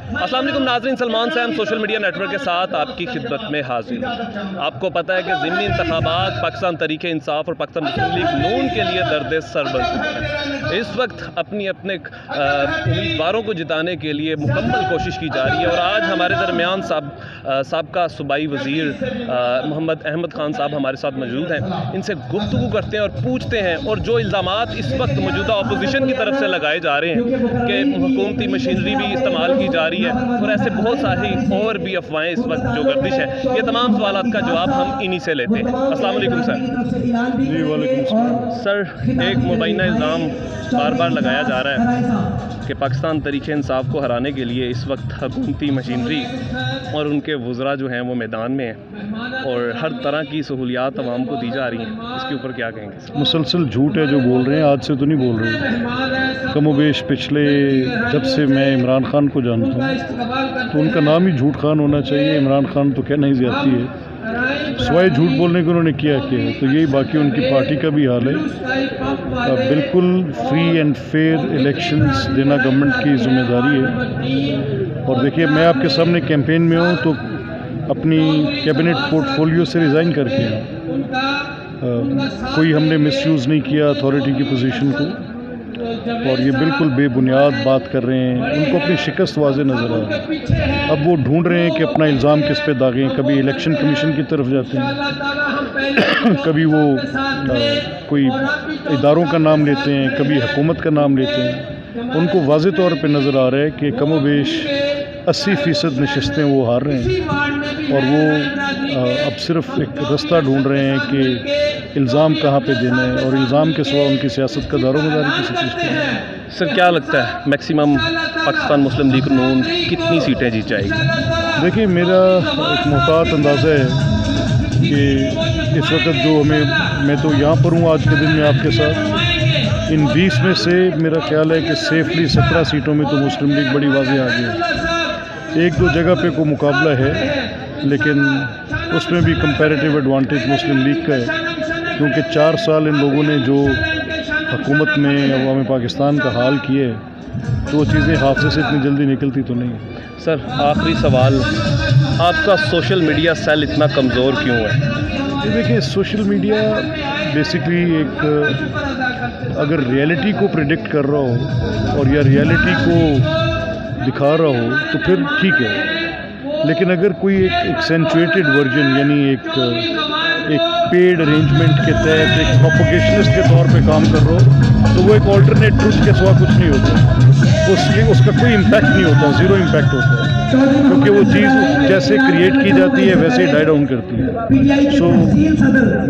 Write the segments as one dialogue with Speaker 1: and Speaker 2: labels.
Speaker 1: السلام علیکم ناظرین، Salman Saim social media network کے ساتھ آپ کی خدمت میں حاضر ہوں۔ آپ کو پتہ ہے کہ ضمنی انتخابات پاکستان تحریک انصاف اور پاکستان مسلم لیگ نون کے لیے درد سر بن چکے ہیں۔ اس وقت اپنے امیدواروں کو جتانے کے لیے مکمل کوشش کی جا رہی ہے، اور آج ہمارے درمیان سابقہ صوبائی وزیر محمد احمد خان صاحب ہمارے ساتھ موجود ہیں۔ ان سے گفتگو کرتے ہیں اور پوچھتے ہیں، اور جو الزامات اس وقت موجودہ اپوزیشن کی طرف سے لگائے جا رہے ہیں کہ حکومتی مشینری بھی استعمال کی جا رہی ہے اور ایسے بہت ساری اور بھی افواہیں اس وقت جو گردش ہے، یہ تمام سوالات کا جواب ہم انہی سے لیتے ہیں۔ السلام علیکم سر۔
Speaker 2: جی وعلیکم السلام۔
Speaker 1: سر، ایک مبینہ الزام بار بار لگایا جا رہا ہے کہ پاکستان تحریک انصاف کو ہرانے کے لیے اس وقت حکومتی مشینری اور ان کے وزراء جو ہیں وہ میدان میں ہیں اور ہر طرح کی سہولیات عوام کو دی جا رہی ہیں۔ اس کے اوپر کیا کہیں گے سر؟
Speaker 2: مسلسل جھوٹ ہے جو بول رہے ہیں، آج سے تو نہیں بول رہے ہیں۔ کم و بیش پچھلے جب سے میں عمران خان کو جانتا ہوں تو ان کا نام ہی جھوٹ خان ہونا چاہیے۔ عمران خان تو کہنا ہی زیادتی ہے، سوائے جھوٹ بولنے کو انہوں نے کیا ہے، تو یہی باقی ان کی پارٹی کا بھی حال ہے۔ بالکل فری اینڈ فیئر الیکشنز دینا گورنمنٹ کی ذمہ داری ہے۔ اور دیکھیے، میں آپ کے سامنے کیمپین میں ہوں تو اپنی کیبنٹ پورٹ فولیو سے ریزائن کر کے کوئی ہم نے مس یوز نہیں کیا اتھارٹی کی پوزیشن کو، اور یہ بالکل بے بنیاد بات کر رہے ہیں۔ ان کو اپنی شکست واضح نظر آ رہی ہے۔ اب وہ ڈھونڈ رہے ہیں کہ اپنا الزام کس پہ داغیں۔ کبھی الیکشن کمیشن کی طرف جاتے ہیں، کبھی وہ کوئی اداروں کا نام لیتے ہیں، کبھی حکومت کا نام لیتے ہیں۔ ان کو واضح طور پہ نظر آ رہا ہے کہ کم و بیش 80% نشستیں وہ ہار رہے ہیں، اور وہ اب صرف ایک رستہ ڈھونڈ رہے ہیں کہ الزام کہاں پہ دینا ہے، اور الزام کے سوا ان کی سیاست کا دار و مدار کسی چیز کا نہیں ہے۔
Speaker 1: سر، کیا لگتا ہے میکسیمم پاکستان مسلم لیگ نون کتنی سیٹیں جیت جائے گی؟
Speaker 2: دیکھیے، میرا ایک محتاط اندازہ ہے کہ اس وقت جو میں تو یہاں پر ہوں آج کے دن میں آپ کے ساتھ، ان 20 میں سے میرا خیال ہے کہ سیفلی 17 سیٹوں میں تو مسلم لیگ بڑی واضح آگے ہے۔ ایک دو جگہ پہ کوئی مقابلہ ہے، لیکن اس میں بھی کمپیریٹیو ایڈوانٹیج مسلم لیگ کا ہے، کیونکہ 4 سال ان لوگوں نے جو حکومت میں عوام پاکستان کا حال کیے، تو وہ چیزیں حافظے سے اتنی جلدی نکلتی تو نہیں۔
Speaker 1: سر، آخری سوال، آپ کا سوشل میڈیا سیل اتنا کمزور کیوں ہے؟
Speaker 2: دیکھیں، سوشل میڈیا بیسکلی ایک اگر ریئلٹی کو پریڈکٹ کر رہا ہو اور یا ریئلٹی کو دکھا رہا ہو تو پھر ٹھیک ہے، لیکن اگر کوئی ایک ایکسینچویٹڈ ورژن، یعنی ایک پیڈ ارینجمنٹ کے تحت ایک پروپیگیشنسٹ کے طور پہ کام کر رہا ہو، تو وہ ایک آلٹرنیٹ ٹروتھ کے سوا کچھ نہیں ہوتا، اس کا کوئی امپیکٹ نہیں ہوتا، زیرو امپیکٹ ہوتا ہے، کیونکہ وہ چیز جیسے کریٹ کی جاتی ہے ویسے ہی ڈائی ڈاؤن کرتی ہے۔ سو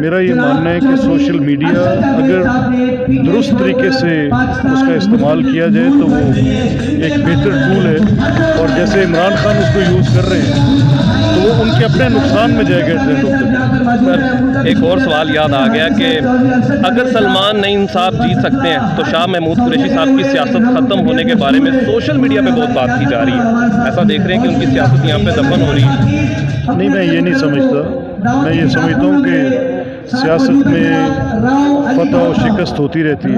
Speaker 2: میرا یہ ماننا ہے کہ سوشل میڈیا اگر درست طریقے سے اس کا استعمال کیا جائے تو وہ ایک بہتر ٹول ہے، اور جیسے عمران خان اس کو یوز کر رہے ہیں تو وہ ان کے اپنے نقصان میں جائے گا۔
Speaker 1: سر، ایک اور سوال یاد آ گیا کہ اگر سلمان نعیم صاحب جیت سکتے ہیں تو شاہ محمود قریشی صاحب کی سیاست ختم ہونے کے بارے میں سوشل میڈیا پہ بہت بات کی جا رہی ہے۔ ایسا دیکھ رہے ہیں کہ ان کی سیاست یہاں پہ دفن ہو رہی ہے؟
Speaker 2: نہیں، میں یہ نہیں سمجھتا۔ میں یہ سمجھتا ہوں کہ سیاست میں فتح و شکست ہوتی رہتی ہے،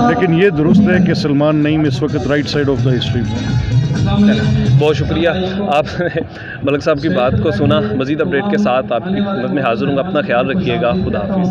Speaker 2: لیکن یہ درست ہے کہ سلمان نعیم اس وقت right side of the history میں۔
Speaker 1: بہت شکریہ، آپ نے ملک صاحب کی بات کو سنا۔ مزید اپڈیٹ کے ساتھ آپ کی خدمت میں حاضر ہوں گا۔ اپنا خیال رکھیے گا۔ خدا حافظ۔